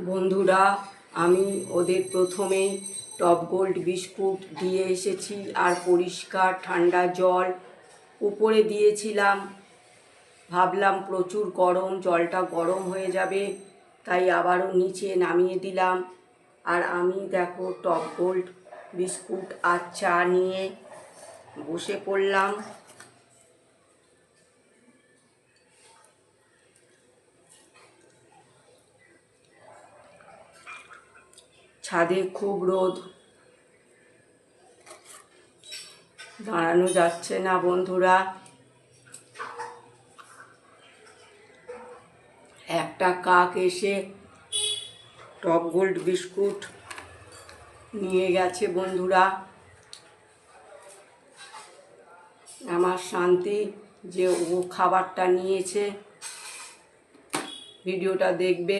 বন্ধুরা, আমি ওদের প্রথমেই টপ গোল্ড বিস্কুট দিয়ে এসেছি আর পরিষ্কার ঠান্ডা জল উপরে দিয়েছিলাম। ভাবলাম প্রচুর গরম, জলটা গরম হয়ে যাবে, তাই আবারও নিচে নামিয়ে দিলাম। আর আমি দেখো টপ গোল্ড বিস্কুট আর চা নিয়ে বসে পড়লাম। ছাদে খুব রোদ, দাঁড়ানো যাচ্ছে না বন্ধুরা। একটা কাক এসে টপ গোল্ড বিস্কুট নিয়ে গেছে বন্ধুরা। আমার শান্তি যে ও খাবারটা নিয়েছে। ভিডিওটা দেখবে।